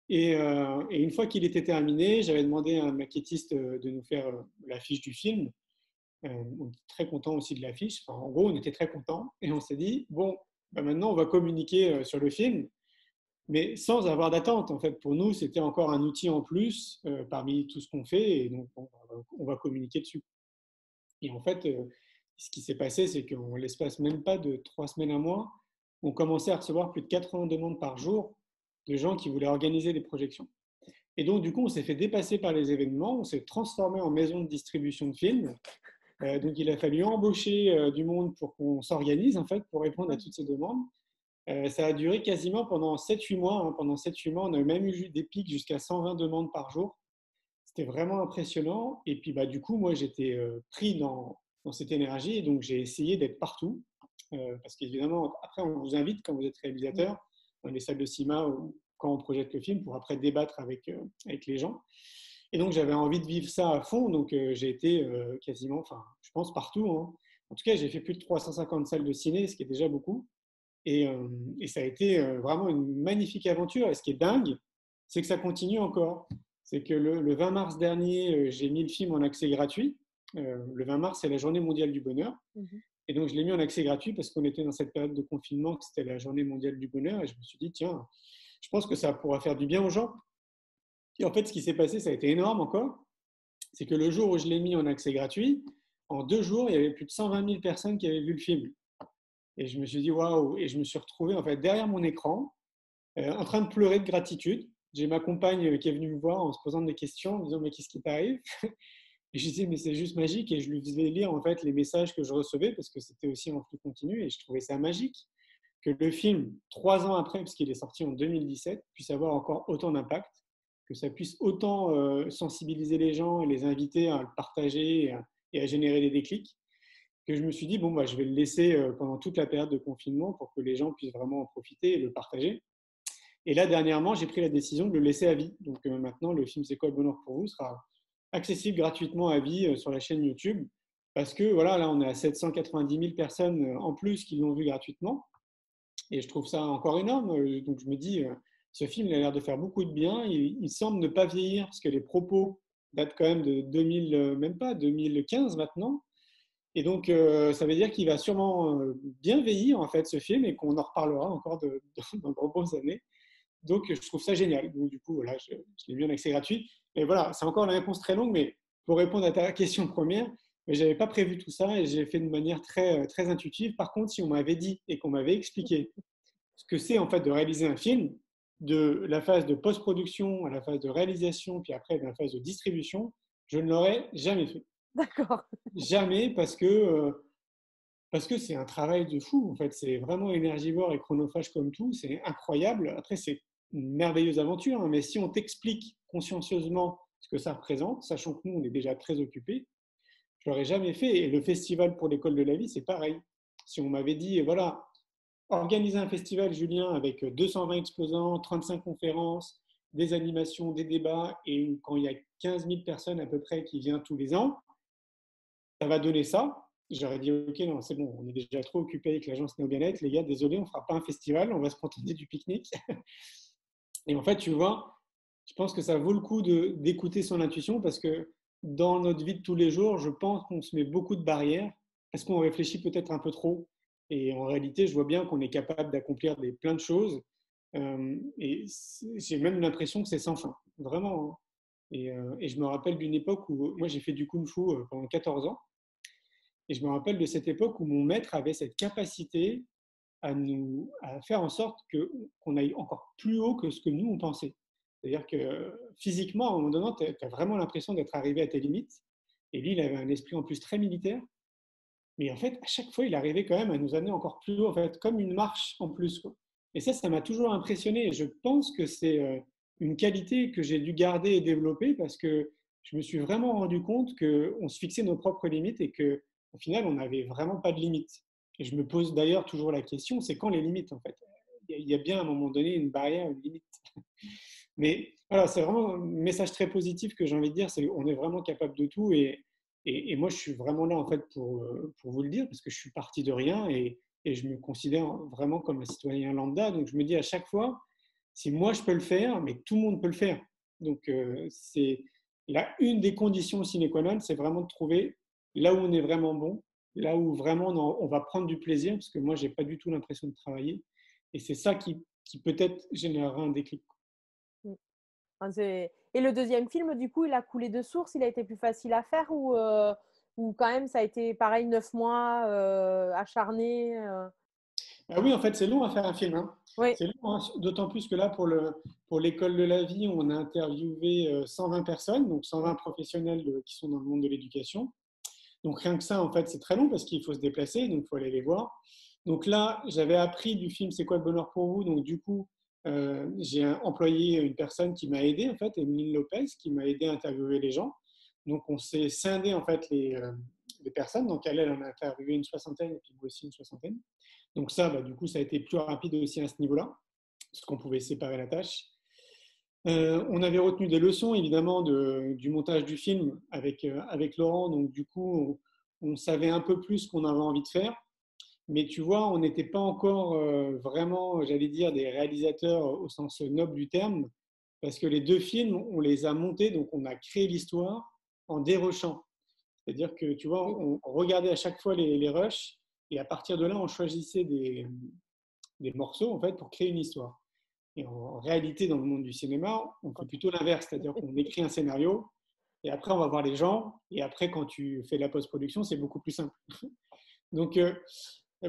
Et une fois qu'il était terminé, j'avais demandé à un maquettiste de nous faire l'affiche du film. On était très contents aussi de l'affiche. Enfin, en gros, on était très contents. Et on s'est dit, bon, bah maintenant, on va communiquer sur le film, mais sans avoir d'attente. En fait, pour nous, c'était encore un outil en plus parmi tout ce qu'on fait. Et donc, on va communiquer dessus. Et en fait, ce qui s'est passé, c'est qu'en l'espace même pas de 3 semaines, un mois, on commençait à recevoir plus de 80 demandes par jour de gens qui voulaient organiser des projections. Et donc, du coup, on s'est fait dépasser par les événements, on s'est transformé en maison de distribution de films. Donc, il a fallu embaucher du monde pour qu'on s'organise, en fait, pour répondre à toutes ces demandes. Ça a duré quasiment pendant 7-8 mois. Hein. Pendant 7-8 mois, on a même eu des pics jusqu'à 120 demandes par jour. C'était vraiment impressionnant. Et puis, bah, du coup, moi, j'étais pris dans cette énergie. Et donc, j'ai essayé d'être partout. Parce qu'évidemment, après, on vous invite, quand vous êtes réalisateur, dans les salles de cinéma ou quand on projette le film, pour après débattre avec les gens. Et donc, j'avais envie de vivre ça à fond. Donc, j'ai été quasiment, enfin, je pense, partout. Hein. En tout cas, j'ai fait plus de 350 salles de ciné, ce qui est déjà beaucoup. Et ça a été vraiment une magnifique aventure. Et ce qui est dingue, c'est que ça continue encore. C'est que le 20 mars dernier, j'ai mis le film en accès gratuit. Le 20 mars, c'est la journée mondiale du bonheur. Et donc, je l'ai mis en accès gratuit parce qu'on était dans cette période de confinement, que c'était la journée mondiale du bonheur. Et je me suis dit, tiens, je pense que ça pourra faire du bien aux gens. Et en fait, ce qui s'est passé, ça a été énorme encore. C'est que le jour où je l'ai mis en accès gratuit, en 2 jours, il y avait plus de 120 000 personnes qui avaient vu le film. Et je me suis dit, waouh! Et je me suis retrouvé en fait derrière mon écran, en train de pleurer de gratitude. J'ai ma compagne qui est venue me voir en se posant des questions, en me disant, mais qu'est-ce qui t'arrive? Et je disais, mais c'est juste magique. Et je lui faisais lire en fait les messages que je recevais, parce que c'était aussi en flux continu, et je trouvais ça magique que le film, 3 ans après, parce qu'il est sorti en 2017, puisse avoir encore autant d'impact, que ça puisse autant sensibiliser les gens et les inviter à le partager et à générer des déclics, que je me suis dit, bon, bah, je vais le laisser pendant toute la période de confinement pour que les gens puissent vraiment en profiter et le partager. Et là, dernièrement, j'ai pris la décision de le laisser à vie. Donc maintenant, le film C'est quoi le bonheur pour vous sera accessible gratuitement à vie sur la chaîne YouTube. parce que voilà, là, on est à 790 000 personnes en plus qui l'ont vu gratuitement. Et je trouve ça encore énorme. Donc je me dis, ce film il a l'air de faire beaucoup de bien. Il semble ne pas vieillir parce que les propos datent quand même de 2000, même pas 2015 maintenant. Et donc ça veut dire qu'il va sûrement bien vieillir en fait ce film et qu'on en reparlera encore dans de nombreuses années. Donc je trouve ça génial. Donc du coup voilà, je l'ai mis en accès gratuit. Et voilà, c'est encore la réponse très longue, mais pour répondre à ta question première, mais j'avais pas prévu tout ça et j'ai fait de manière très intuitive. Par contre, si on m'avait dit et qu'on m'avait expliqué ce que c'est en fait de réaliser un film, de la phase de post-production à la phase de réalisation, puis après à la phase de distribution, je ne l'aurais jamais fait. D'accord. Jamais parce que c'est un travail de fou. En fait, c'est vraiment énergivore et chronophage comme tout. C'est incroyable. Après, c'est une merveilleuse aventure. Hein, mais si on t'explique consciencieusement ce que ça représente, sachant que nous, on est déjà très occupés, je l'aurais jamais fait. Et le festival pour l'école de la vie, c'est pareil. Si on m'avait dit, voilà, organiser un festival, Julien, avec 220 exposants, 35 conférences, des animations, des débats, et quand il y a 15 000 personnes à peu près qui viennent tous les ans, ça va donner ça. J'aurais dit, OK, non, c'est bon, on est déjà trop occupé avec l'agence Néo Bien-être. Les gars, désolé, on ne fera pas un festival, on va se contenter du pique-nique. Et en fait, tu vois, je pense que ça vaut le coup d'écouter son intuition parce que dans notre vie de tous les jours, je pense qu'on se met beaucoup de barrières parce qu'on réfléchit peut-être un peu trop. Et en réalité, je vois bien qu'on est capable d'accomplir plein de choses. Et j'ai même l'impression que c'est sans fin, vraiment. Hein. Et je me rappelle d'une époque où moi j'ai fait du kung-fu pendant 14 ans. Et je me rappelle de cette époque où mon maître avait cette capacité à faire en sorte qu'on aille encore plus haut que ce que nous on pensait. C'est-à-dire que physiquement, à un moment donné, tu as vraiment l'impression d'être arrivé à tes limites. Et lui, il avait un esprit en plus très militaire. Mais en fait, à chaque fois, il arrivait quand même à nous amener encore plus haut, en fait, comme une marche en plus. Quoi. Et ça m'a toujours impressionné. Et je pense que c'est une qualité que j'ai dû garder et développer parce que je me suis vraiment rendu compte qu'on se fixait nos propres limites et qu'au final, on n'avait vraiment pas de limites. Et je me pose d'ailleurs toujours la question, c'est quand les limites, en fait? Il y a bien à un moment donné une barrière, une limite. Mais voilà, c'est vraiment un message très positif que j'ai envie de dire, c'est qu'on est vraiment capable de tout et moi je suis vraiment là en fait pour vous le dire parce que je suis parti de rien et je me considère vraiment comme un citoyen lambda. Donc je me dis à chaque fois, si moi je peux le faire, mais tout le monde peut le faire. Donc c'est là une des conditions sine qua non, c'est vraiment de trouver là où on est vraiment bon, là où vraiment on va prendre du plaisir parce que moi j'ai pas du tout l'impression de travailler et c'est ça qui peut-être générera un déclic. Mmh. Enfin, et le deuxième film, du coup, il a coulé de source, il a été plus facile à faire ou quand même ça a été pareil 9 mois acharné Ah oui, en fait, c'est long à faire un film. Hein. Oui, C'est long, hein, d'autant plus que là, pour l'école de la vie, on a interviewé 120 personnes, donc 120 professionnels qui sont dans le monde de l'éducation. Donc rien que ça, en fait, c'est très long parce qu'il faut se déplacer, donc il faut aller les voir. Donc là, j'avais appris du film C'est quoi le bonheur pour vous? Donc du coup, j'ai employé une personne qui m'a aidé, en fait, Emeline Lopez, qui m'a aidé à interviewer les gens. Donc on s'est scindé, en fait, les personnes. Donc elle en a interviewé une soixantaine et puis moi aussi une soixantaine. Donc ça, bah, du coup, ça a été plus rapide aussi à ce niveau-là, parce qu'on pouvait séparer la tâche. On avait retenu des leçons, évidemment, du montage du film avec Laurent. Donc, du coup, on savait un peu plus ce qu'on avait envie de faire. Mais tu vois, on n'était pas encore vraiment, j'allais dire, des réalisateurs au sens noble du terme, parce que les deux films, on les a montés, donc on a créé l'histoire en dérochant. C'est-à-dire que, tu vois, oui, on regardait à chaque fois les rushs, et à partir de là, on choisissait des morceaux, en fait, pour créer une histoire. Et en réalité, dans le monde du cinéma, on fait plutôt l'inverse, c'est-à-dire qu'on écrit un scénario, et après, on va voir les gens, et après, quand tu fais la post-production, c'est beaucoup plus simple. Donc,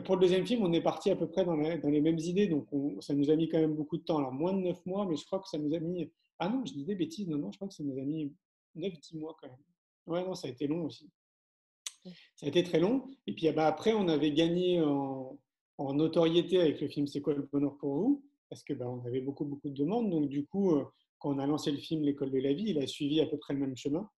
pour le deuxième film, on est parti à peu près dans les mêmes idées, donc ça nous a mis quand même beaucoup de temps. Alors, moins de 9 mois, mais je crois que ça nous a mis... Ah non, je dis des bêtises, non, je crois que ça nous a mis 9-10 mois quand même. Ouais, non, ça a été long aussi. Ça a été très long. Et puis bah, après, on avait gagné en notoriété avec le film C'est quoi le bonheur pour vous? Parce que bah, on avait beaucoup de demandes. Donc du coup, quand on a lancé le film L'école de la vie, il a suivi à peu près le même chemin.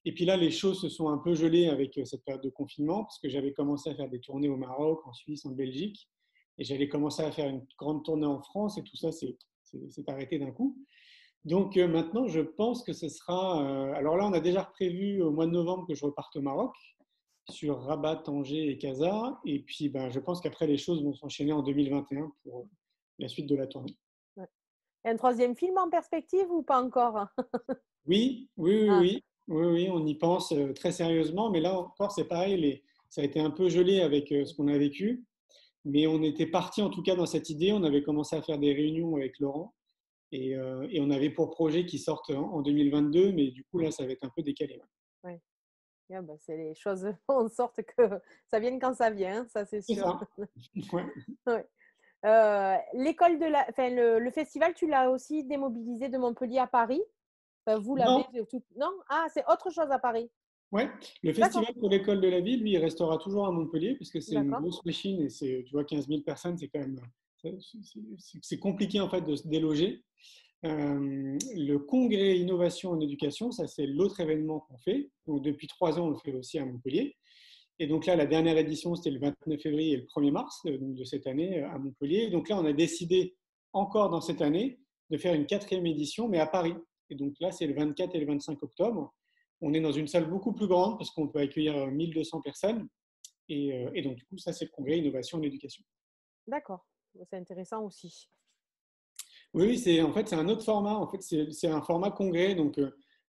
Et puis là, les choses se sont un peu gelées avec cette période de confinement, parce que j'avais commencé à faire des tournées au Maroc, en Suisse, en Belgique, et j'allais commencer à faire une grande tournée en France, et tout ça s'est arrêté d'un coup. Donc maintenant, je pense que ce sera... alors là, on a déjà prévu au mois de novembre que je reparte au Maroc. sur Rabat, Tanger et Casa. Et puis, ben, je pense qu'après, les choses vont s'enchaîner en 2021 pour la suite de la tournée. Ouais. Et un troisième film en perspective ou pas encore? Oui, oui, oui, Ah, oui, oui, oui, on y pense très sérieusement, mais là encore, c'est pareil, ça a été un peu gelé avec ce qu'on a vécu, mais on était parti en tout cas dans cette idée, on avait commencé à faire des réunions avec Laurent, et on avait pour projet qu'ils sortent en 2022, mais du coup, là, ça va être un peu décalé. ouais. Yeah, bah, c'est les choses en sorte que ça vienne quand ça vient, hein, ça c'est C'est sûr. ça. Ouais. Ouais. L'école de la, enfin, le festival, tu l'as aussi démobilisé de Montpellier à Paris. Enfin, vous l'avez Non, tout. Non? Ah, c'est autre chose à Paris. ouais. Le D'accord, festival pour l'école de la ville, lui, il restera toujours à Montpellier, parce que c'est une d'accord. grosse machine, et c'est, tu vois, 15 000 personnes, c'est quand même, c'est compliqué en fait de se déloger. Le congrès innovation en éducation, ça c'est l'autre événement qu'on fait. Donc, depuis 3 ans, on le fait aussi à Montpellier. Et donc là, la dernière édition, c'était le 29 février et le 1er mars de cette année à Montpellier. Donc là, on a décidé encore dans cette année de faire une quatrième édition, mais à Paris. Et donc là, c'est le 24 et le 25 octobre. On est dans une salle beaucoup plus grande parce qu'on peut accueillir 1200 personnes. Et donc, du coup, ça, c'est le congrès innovation en éducation. D'accord. C'est intéressant aussi. Oui, oui, en fait, c'est un autre format. En fait, c'est un format congrès. Donc,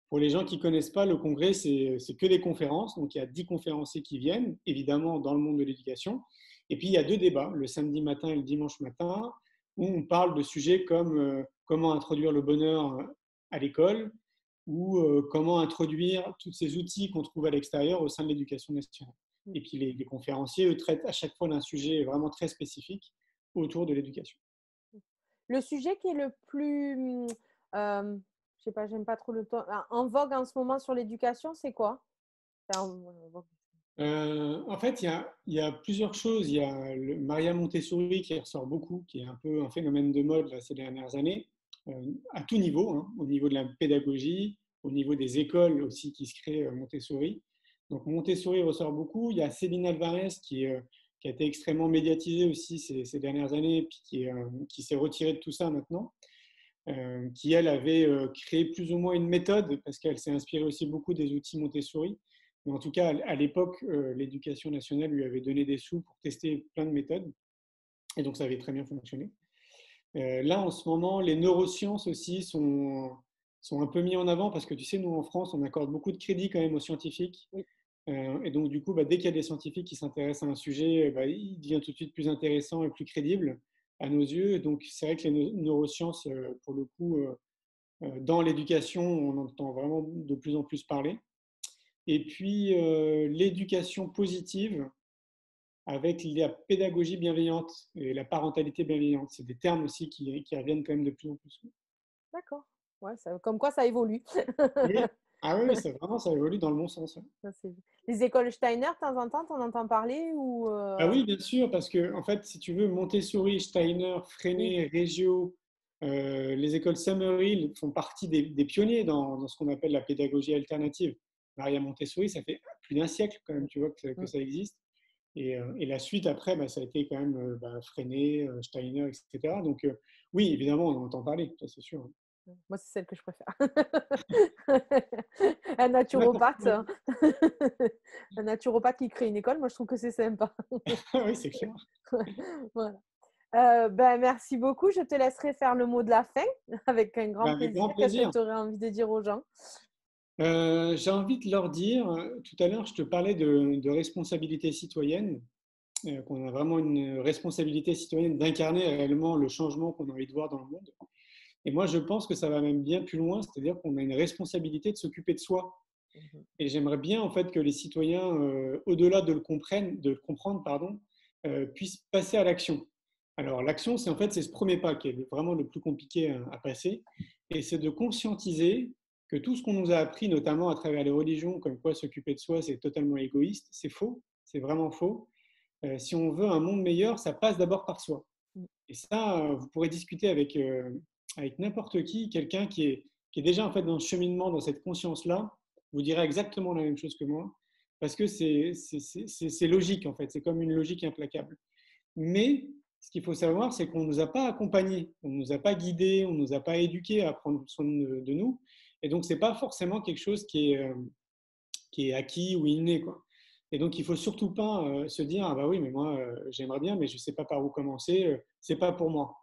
pour les gens qui ne connaissent pas, le congrès, c'est que des conférences. Donc, il y a 10 conférenciers qui viennent, évidemment, dans le monde de l'éducation. Et puis, il y a 2 débats, le samedi matin et le dimanche matin, où on parle de sujets comme comment introduire le bonheur à l'école ou comment introduire tous ces outils qu'on trouve à l'extérieur au sein de l'éducation nationale. Et puis, les conférenciers, eux, traitent à chaque fois d'un sujet vraiment très spécifique autour de l'éducation. Le sujet qui est le plus, je sais pas, j'aime pas trop le temps, en vogue en ce moment sur l'éducation, c'est quoi? Enfin, en vogue. En fait, il y a plusieurs choses. Il y a Maria Montessori qui ressort beaucoup, qui est un peu un phénomène de mode là, ces dernières années, à tout niveau, hein, au niveau de la pédagogie, au niveau des écoles aussi qui se créent Montessori. Donc Montessori ressort beaucoup. Il y a Céline Alvarez qui a été extrêmement médiatisée aussi ces dernières années, puis qui s'est retirée de tout ça maintenant, qui elle avait créé plus ou moins une méthode parce qu'elle s'est inspirée aussi beaucoup des outils Montessori. Mais en tout cas, à l'époque, l'éducation nationale lui avait donné des sous pour tester plein de méthodes. Et donc, ça avait très bien fonctionné. Là, en ce moment, les neurosciences aussi sont un peu mis en avant parce que tu sais, nous, en France, on accorde beaucoup de crédit quand même aux scientifiques. Oui. Et donc, du coup, bah, dès qu'il y a des scientifiques qui s'intéressent à un sujet, bah, il devient tout de suite plus intéressant et plus crédible à nos yeux. Donc, c'est vrai que les neurosciences, pour le coup, dans l'éducation, on entend vraiment de plus en plus parler. Et puis, l'éducation positive avec la pédagogie bienveillante et la parentalité bienveillante. C'est des termes aussi qui reviennent quand même de plus en plus. D'accord. Ouais, comme quoi ça évolue. Oui. Ah oui, ça évolue dans le bon sens. Ouais. Ça, les écoles Steiner, de temps en temps, t'en entends parler ou Ah oui, bien sûr, parce que en fait, si tu veux, Montessori, Steiner, oui, Freinet, Reggio, les écoles Summerhill font partie des pionniers dans ce qu'on appelle la pédagogie alternative. Maria Montessori, ça fait plus d'un siècle quand même, tu vois, que mm, ça existe. Et la suite après, bah, ça a été quand même Freinet, Steiner, etc. Donc oui, évidemment, on en entend parler, ça c'est sûr. moi c'est celle que je préfère. Un N'importe naturopathe, quoi. un naturopathe qui crée une école, moi je trouve que c'est sympa. Oui, c'est clair. Voilà. Ben, merci beaucoup. Je te laisserai faire le mot de la fin avec un Bah, grand avec plaisir. grand Qu'est-ce que plaisir. tu aurais envie de dire aux gens? J'ai envie de leur dire, tout à l'heure, je te parlais de responsabilité citoyenne, qu'on a vraiment une responsabilité citoyenne d'incarner réellement le changement qu'on a envie de voir dans le monde. Et moi, je pense que ça va même bien plus loin, c'est-à-dire qu'on a une responsabilité de s'occuper de soi. Mhm. Et j'aimerais bien en fait que les citoyens, au-delà de le comprendre, pardon, puissent passer à l'action. Alors l'action, c'est en fait c'est ce premier pas qui est vraiment le plus compliqué à passer, et c'est de conscientiser que tout ce qu'on nous a appris, notamment à travers les religions, comme quoi s'occuper de soi c'est totalement égoïste, c'est faux, c'est vraiment faux. Si on veut un monde meilleur, ça passe d'abord par soi. Et ça, vous pourrez discuter avec n'importe qui, quelqu'un qui est déjà en fait dans ce cheminement, dans cette conscience-là, vous dira exactement la même chose que moi, parce que c'est logique en fait, c'est comme une logique implacable. Mais ce qu'il faut savoir, c'est qu'on ne nous a pas accompagnés, on ne nous a pas guidés, on ne nous a pas éduqués à prendre soin de nous. Et donc, ce n'est pas forcément quelque chose qui est acquis ou inné, quoi. Et donc, il ne faut surtout pas se dire, ah bah oui, mais moi, j'aimerais bien, mais je ne sais pas par où commencer, c'est pas pour moi.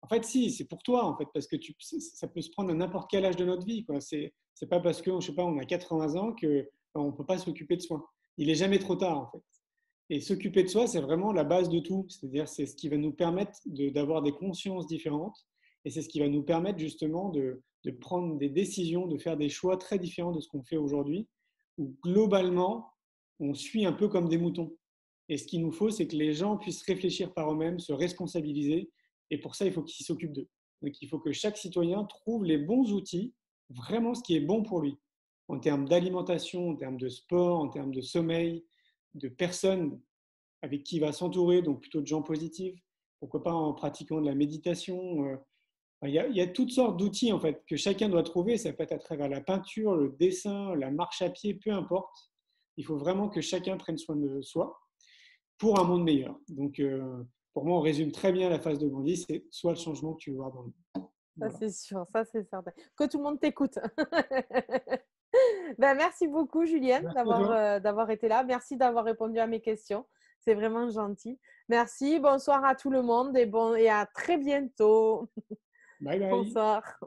En fait, si, c'est pour toi, en fait, parce que ça peut se prendre à n'importe quel âge de notre vie, quoi. C'est pas parce que, je sais pas, on a 80 ans que on ne peut pas s'occuper de soi. Il est jamais trop tard, en fait. Et s'occuper de soi, c'est vraiment la base de tout. C'est-à-dire, c'est ce qui va nous permettre d'avoir des consciences différentes. Et c'est ce qui va nous permettre justement de prendre des décisions, de faire des choix très différents de ce qu'on fait aujourd'hui, où globalement, on suit un peu comme des moutons. Et ce qu'il nous faut, c'est que les gens puissent réfléchir par eux-mêmes, se responsabiliser. Et pour ça, il faut qu'ils s'occupent d'eux. Donc, il faut que chaque citoyen trouve les bons outils, vraiment ce qui est bon pour lui, en termes d'alimentation, en termes de sport, en termes de sommeil, de personnes avec qui il va s'entourer, donc plutôt de gens positifs, pourquoi pas en pratiquant de la méditation. Il y a toutes sortes d'outils en fait que chacun doit trouver, ça peut être à travers la peinture, le dessin, la marche à pied, peu importe. Il faut vraiment que chacun prenne soin de soi pour un monde meilleur. Donc, pour moi, on résume très bien la phase de Gandhi, c'est soit le changement que tu veux voir dans le monde. Ça, Voilà. c'est sûr, ça, c'est certain. Que tout le monde t'écoute. Ben, merci beaucoup, Julienne, Merci à toi. d'avoir été là. Merci d'avoir répondu à mes questions. C'est vraiment gentil. Merci. Bonsoir à tout le monde et à très bientôt. Bye bye. Bonsoir.